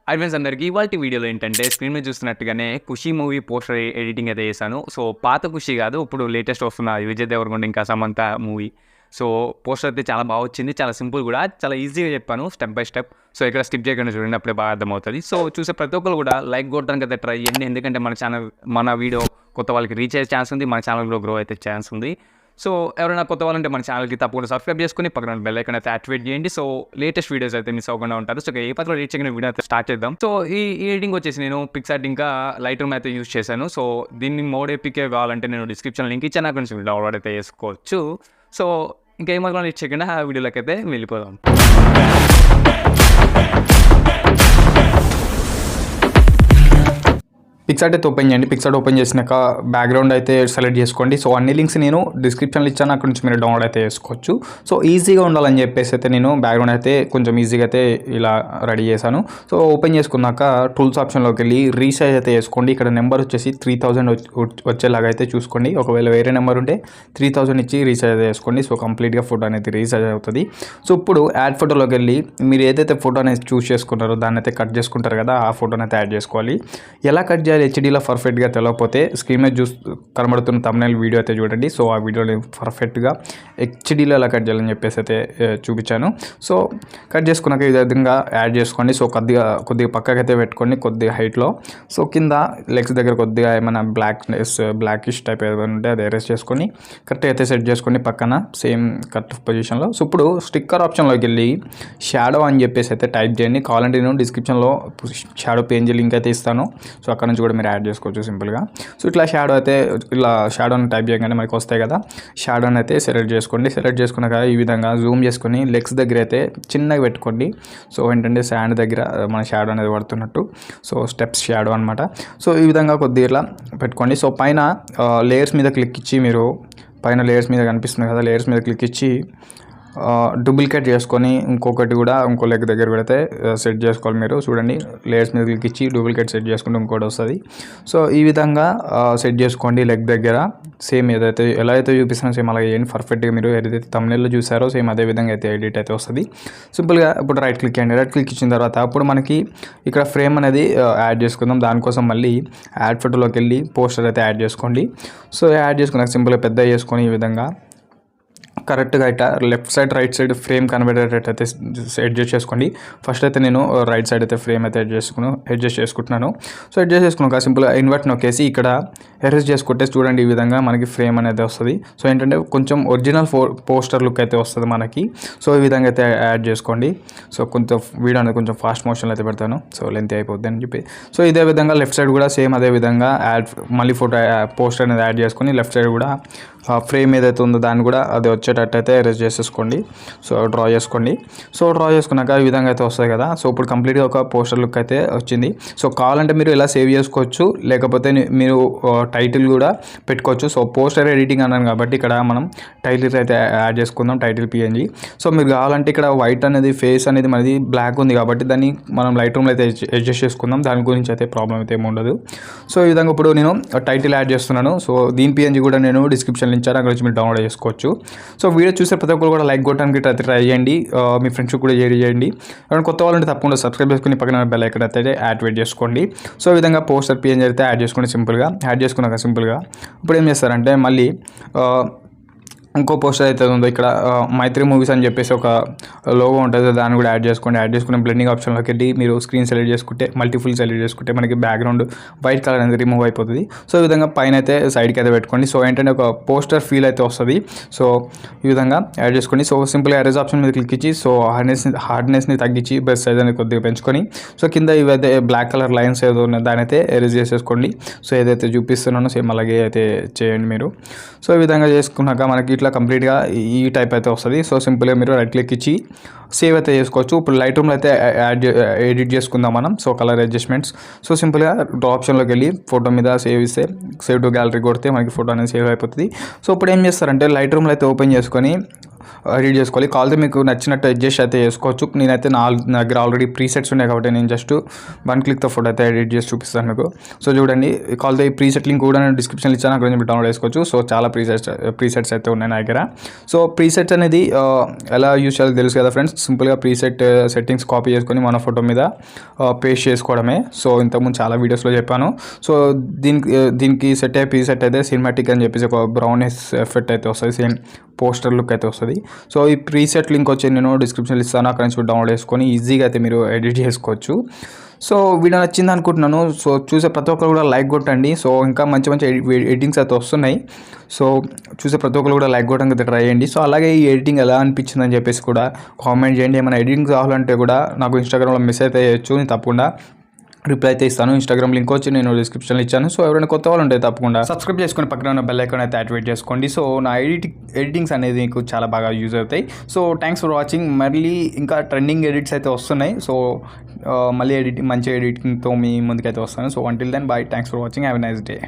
Hi friends అందరికీ ఇవాల్టి వీడియోలో ఏంటంటే స్క్రీన్ మీద చూస్తున్నట్టుగానే ఖుషి మూవీ పోస్టర్ ఎడిటింగ్ అయితే చేశాను. సో పాత ఖుషి కాదు, ఇప్పుడు లేటెస్ట్ వస్తున్న విజయ్ దేవరకొండ ఇంకా సమంత మూవీ. సో పోస్టర్ అయితే చాలా బాగా వచ్చింది, చాలా సింపుల్ కూడా, చాలా ఈజీగా చెప్పాను స్టెప్ బై స్టెప్. సో ఇక్కడ స్కిప్ చేయకుండా చూడండి, అప్పుడే బాగా అర్థమవుతుంది. సో చూసే ప్రతి ఒక్కరు కూడా లైక్ కొట్టడానికి అయితే ట్రై చేయండి, ఎందుకంటే మన వీడియో కొత్త వాళ్ళకి రీచ్ అయ్యే ఛాన్స్ ఉంది, మన ఛానల్లో గ్రో అయితే ఛాన్స్ ఉంది. సో ఎవరైనా కొత్త వాళ్ళంటే మన ఛానల్కి తప్పకుండా సబ్స్క్రైబ్ చేసుకుని పక్కన బెల్ ఐకాన్ అయితే యాక్టివేట్ చేయండి. సో లేటెస్ట్ వీడియోస్ అయితే మిస్ అవ్వకుండా ఉంటారు. సో ఏ పత్రం రీచ్ అయిన వీడియో అయితే స్టార్ట్ చేద్దాం. సో ఈ ఎడిటింగ్ వచ్చేసి నేను పిక్సార్ట్ ఇంకా లైట్రూమ్ అయితే యూస్ చేశాను. సో దీన్ని మోడ్ ఎపికే కావాలంటే నేను డిస్క్రిప్షన్ లింక్ ఇచ్చాను, అక్కడ నుంచి డౌన్లోడ్ అయితే చేసుకోవచ్చు. సో ఇంకేమాత్రం రీచ్ చేయకుండా ఆ వీడియోలోకి అయితే వెళ్ళిపోదాం. పిక్సార్ట్ అయితే ఓపెన్ చేయండి. పిక్సార్ట్ ఓపెన్ చేసినాక బ్యాక్గ్రౌండ్ అయితే సెలెక్ట్ చేసుకోండి. సో అన్ని లింక్స్ నేను డిస్క్రిప్షన్లో ఇచ్చాను, అక్కడ నుంచి మీరు డౌన్లోడ్ అయితే చేసుకోవచ్చు. సో ఈజీగా ఉండాలని చెప్పేసి అయితే నేను బ్యాక్గ్రౌండ్ అయితే కొంచెం ఈజీగా అయితే ఇలా రెడీ చేశాను. సో ఓపెన్ చేసుకున్నాక టూల్స్ ఆప్షన్లోకి వెళ్ళి రీసైజ్ అయితే చేసుకోండి. ఇక్కడ నెంబర్ వచ్చేసి 3000 వచ్చేలాగా అయితే చూసుకోండి. ఒకవేళ వేరే నెంబర్ ఉంటే 3000 ఇచ్చి రీసైజ్ అయితే చేసుకోండి. సో కంప్లీట్గా ఫోటో అనేది రీసైజ్ అవుతుంది. సో ఇప్పుడు యాడ్ ఫోటోలోకి వెళ్ళి మీరు ఏదైతే ఫోటో అనేది చూస్ చేసుకున్నారో దాన్ని అయితే కట్ చేసుకుంటారు కదా, ఆ ఫోటోని అయితే యాడ్ చేసుకోవాలి. ఎలా కట్ చేయాలి హెచ్డీలో పర్ఫెక్ట్గా తెలియకపోతే స్క్రీన్ మీద కనబడుతున్న thumbnail వీడియో అయితే చూడండి. సో ఆ వీడియోని పర్ఫెక్ట్గా హెచ్డీలో ఎలా కట్ చేయాలని చెప్పేసి అయితే చూపించాను. సో కట్ చేసుకున్నాక ఈ విధంగా యాడ్ చేసుకోండి. సో కొద్దిగా పక్కకి అయితే పెట్టుకోండి, కొద్దిగా హైట్లో. సో కింద లెగ్స్ దగ్గర కొద్దిగా ఏమైనా బ్లాకిష్ టైప్ ఏదైనా ఉంటే అది ఎరేస్ చేసుకొని కరెక్ట్గా అయితే సెట్ చేసుకోండి పక్కన సేమ్ కట్ పొజిషన్లో. సో ఇప్పుడు స్టిక్కర్ ఆప్షన్లోకి వెళ్ళి షాడో అని చెప్పేసి అయితే టైప్ చేయండి. కావాలంటే నేను డిస్క్రిప్షన్లో షాడో పేజ్ లింక్ అయితే ఇస్తాను. సో అక్కడ నుంచి కూడా మీరు యాడ్ చేసుకోవచ్చు సింపుల్గా. సో ఇట్లా షాడోని టైప్ చేయగానే మనకి వస్తాయి కదా, షాడోని అయితే సెలెక్ట్ చేసుకోండి. సెలెక్ట్ చేసుకున్నాక ఈ విధంగా జూమ్ చేసుకొని లెగ్స్ దగ్గర అయితే చిన్నగా పెట్టుకోండి. సో ఏంటంటే శాండ్ దగ్గర మన షాడో అనేది పడుతున్నట్టు, సో స్టెప్స్ షాడో అనమాట. సో ఈ విధంగా కొద్దిగా ఇట్లా పెట్టుకోండి. సో పైన లేయర్స్ మీద క్లిక్ ఇచ్చి మీరు పైన లేయర్స్ మీద కనిపిస్తుంది కదా, లేయర్స్ మీద క్లిక్ ఇచ్చి డూప్లికేట్ చేసుకొని ఇంకొకటి కూడా ఇంకో లెగ్ దగ్గర పెడితే సెట్ చేసుకోవాలి. మీరు చూడండి, లేయర్స్ మీద క్లిక్ ఇచ్చి డూప్లికేట్ సెట్ చేసుకుంటే ఇంకోటి వస్తుంది. సో ఈ విధంగా సెట్ చేసుకోండి లెగ్ దగ్గర. సేమ్ ఎలా అయితే చూపిస్తానో సేమ్ అలాగే చేయండి. పర్ఫెక్ట్గా మీరు ఏదైతే thumbnailలో చూసారో సేమ్ అదే విధంగా అయితే ఎడిట్ అయితే వస్తుంది. సింపుల్గా ఇప్పుడు రైట్ క్లిక్ చేయండి. రైట్ క్లిక్ ఇచ్చిన తర్వాత అప్పుడు మనకి ఇక్కడ ఫ్రేమ్ అనేది యాడ్ చేసుకుందాం. దానికోసం మళ్ళీ యాడ్ ఫోటోలోకి వెళ్ళి పోస్టర్ అయితే యాడ్ చేసుకోండి. సో యాడ్ చేసుకున్నాక సింపుల్గా పెద్ద చేసుకొని ఈ విధంగా కరెక్ట్గా ఇట్లా left side right side frame కనబడేటట్టు అయితే అడ్జస్ట్ చేసుకోండి. ఫస్ట్ అయితే నేను రైట్ సైడ్ అయితే ఫ్రేమ్ అయితే అడ్జస్ట్ చేసుకుంటున్నాను. సో అడ్జస్ట్ చేసుకున్నాక సింపుల్గా ఇన్వర్ట్ నొక్కేసి ఇక్కడ ఎరేస్ చేసుకుంటే చూడండి ఈ విధంగా మనకి ఫ్రేమ్ అనేది వస్తుంది. సో ఏంటంటే కొంచెం ఒరిజినల్ పోస్టర్ లుక్ అయితే వస్తుంది మనకి. సో ఈ విధంగా అయితే యాడ్ చేసుకోండి. సో కొంచెం వీడియో అనేది కొంచెం ఫాస్ట్ మోషన్లో అయితే పెడతాను, సో లెంత్ అయిపోద్ది అని చెప్పి. సో ఇదే విధంగా లెఫ్ట్ సైడ్ కూడా సేమ్ అదే విధంగా మళ్ళీ పోస్టర్ అనేది యాడ్ చేసుకొని లెఫ్ట్ సైడ్ కూడా ఫ్రేమ్ ఏదైతే ఉందో దాన్ని కూడా అది వచ్చేటట్టు అయితే ఎరేజ్ చేసేసుకోండి. సో డ్రా చేసుకోండి. సో డ్రా చేసుకున్నాక ఈ విధంగా అయితే వస్తుంది కదా. సో ఇప్పుడు కంప్లీట్గా ఒక పోస్టర్ లుక్ అయితే వచ్చింది. సో కావాలంటే మీరు ఇలా సేవ్ చేసుకోవచ్చు, లేకపోతే మీరు టైటిల్ కూడా పెట్టుకోవచ్చు. సో పోస్టర్ ఎడిటింగ్ అన్నాను కాబట్టి ఇక్కడ మనం టైటిల్ అయితే యాడ్ చేసుకుందాం, టైటిల్ PNG. సో మీరు కావాలంటే ఇక్కడ వైట్ అనేది ఫేస్ అనేది మనది బ్లాక్ ఉంది కాబట్టి దాన్ని మనం లైట్రూమ్లో అయితే అడ్జస్ట్ చేసుకుందాం. దాని గురించి అయితే ప్రాబ్లం అయితే ఏమి ఉండదు. సో ఈ విధంగా ఇప్పుడు నేను టైటిల్ యాడ్ చేస్తున్నాను. సో దీని PNG కూడా నేను డిస్క్రిప్షన్లో ఇచ్చాను, అక్కడ నుంచి మీరు డౌన్లోడ్ చేసుకోవచ్చు. సో వీడియో చూసే ప్రతి ఒక్కరు కూడా లైక్ కొట్టడానికి ట్రై చేయండి, మీ ఫ్రెండ్స్కి కూడా షేర్ చేయండి. కొత్త వాళ్ళంటే తప్పకుండా సబ్స్క్రైబ్ చేసుకుని పక్కన బెల్ ఐకాన్ అయితే యాక్టివేట్ చేసుకోండి. సో ఈ విధంగా పోస్టర్ PNG అయితే యాడ్ చేసుకోండి. సింపుల్గా యాడ్ చేసుకున్నాక సింపుల్గా ఇప్పుడు ఏం చేస్తారంటే మళ్ళీ ఇంకో పోస్టర్ అయితే ఉందో ఇక్కడ మైత్రి మూవీస్ అని చెప్పేసి ఒక లోగో ఉంటుంది, దాన్ని కూడా యాడ్ చేసుకోండి. యాడ్ చేసుకుని బ్లెండింగ్ ఆప్షన్లోకి వెళ్ళి మీరు స్క్రీన్ సెలెక్ట్ చేసుకుంటే మల్టీఫుల్ సెలెక్ట్ చేసుకుంటే మనకి బ్యాక్గ్రౌండ్ వైట్ కలర్ అనేది రిమూవ్ అయిపోతుంది. సో ఈ విధంగా పైన అయితే సైడ్కి అయితే పెట్టుకోండి. సో ఏంటంటే ఒక పోస్టర్ ఫీల్ అయితే వస్తుంది. సో ఈ విధంగా యాడ్ చేసుకోండి. సో సింపుల్గా ఎరేజ్ ఆప్షన్ మీద క్లిక్ ఇచ్చి సో హార్డ్నెస్ని తగ్గించి బ్రష్ సైజ్ అనేది కొద్దిగా పెంచుకొని సో కింద ఇవైతే బ్లాక్ కలర్ లైన్స్ ఏదో ఉన్నాయి దాని అయితే ఎరేజ్ చేసేసుకోండి. సో ఏదైతే చూపిస్తున్నానో సేమ్ అలాగే అయితే చేయండి మీరు. సో ఈ విధంగా చేసుకున్నాక మనకి ఇట్లా కంప్లీట్గా ఈ టైప్ అయితే వస్తుంది. సో సింపుల్గా మీరు రైట్ క్లిక్ ఇచ్చి సేవ్ అయితే చేసుకోవచ్చు. ఇప్పుడు లైట్రూమ్లో అయితే ఎడిట్ చేసుకుందాం మనం. So colour adjustments. సో సింపుల్గా డ్రా ఆప్షన్లోకి వెళ్ళి ఫోటో మీద సేవ్ టు గ్యాలరీ కొడితే మనకి ఫోటో అనేది సేవ్ అయిపోతుంది. సో ఇప్పుడు ఏం చేస్తారంటే లైట్రూమ్లో అయితే ఓపెన్ చేసుకొని ఎడిట్ చేసుకోవాలి. కావాలంటే మీకు నచ్చినట్టు అడ్జస్ట్ అయితే చేసుకోవచ్చు. నేనైతే నా దగ్గర ఆల్రెడీ ప్రీసెట్స్ ఉన్నాయి కాబట్టి నేను జస్ట్ వన్ క్లిక్తో ఫోటో అయితే ఎడిట్ చేసి చూపిస్తాను మీకు. సో చూడండి, కావాలంటే ఈ ప్రీసెట్ లింక్ కూడా నేను డిస్క్రిప్షన్లో ఇచ్చాను, అక్కడ నుంచి డౌన్లోడ్ చేసుకోవచ్చు. సో చాలా ప్రీసెట్స్ అయితే ఉన్నాయి నా దగ్గర. సో ప్రీసెట్స్ అనేది ఎలా యూజ్ చేయాలో తెలుసు కదా ఫ్రెండ్స్. సింపుల్గా ప్రీసెట్ సెట్టింగ్స్ కాపీ చేసుకొని మన ఫోటో మీద పేస్ట్ చేసుకోవడమే. సో ఇంతకుముందు చాలా వీడియోస్లో చెప్పాను. సో దీనికి సెట్ అయ్యే ప్రీసెట్ అయితే సినిమాటిక్ అని చెప్పేసి ఒక బ్రౌనెస్ ఎఫెక్ట్ అయితే వస్తుంది, సేమ్ పోస్టర్ లుక్ అయితే వస్తుంది. సో ఈ ప్రీసెట్ లింక్ వచ్చి నేను డిస్క్రిప్షన్లో ఇస్తాను, అక్కడ నుంచి డౌన్లోడ్ చేసుకొని ఈజీగా అయితే మీరు ఎడిట్ చేసుకోవచ్చు. సో వీడియో నచ్చింది అనుకుంటున్నాను. సో చూసే ప్రతి ఒక్కరు కూడా లైక్ కొట్టండి. సో ఇంకా మంచి మంచి ఎడిటింగ్స్ అయితే వస్తున్నాయి. సో చూసే ప్రతి ఒక్కరు కూడా లైక్ కొట్టడానికి అయితే ట్రై చేయండి. సో అలాగే ఈ ఎడిటింగ్ ఎలా అనిపించిందని చెప్పేసి కూడా కామెంట్ చేయండి. ఏమైనా ఎడిటింగ్ కావాలంటే కూడా నాకు ఇన్స్టాగ్రామ్లో మెసేజ్ అయితే చేయొచ్చు, నేను తప్పకుండా రిప్లై అయితే ఇస్తాను. ఇన్స్టాగ్రామ్ లింక్ వచ్చి నేను డిస్క్రిప్షన్లో ఇచ్చాను. సో ఎవరైనా కొత్త వాళ్ళు ఉంటే తప్పకుండా సబ్స్క్రైబ్ చేసుకుని పక్కన ఉన్న బెల్ ఐకాన్ అయితే యాక్టివేట్ చేసుకోండి. సో నా ఎడిటింగ్స్ అనేది మీకు చాలా బాగా యూజ్ అవుతాయి. So thanks for watching. మళ్ళీ ఇంకా ట్రెండింగ్ ఎడిట్స్ అయితే వస్తున్నాయి. సో మళ్ళీ మంచి ఎడిటింగ్తో మీ ముందుకైతే వస్తాను. So until then bye, thanks for watching, have a nice day.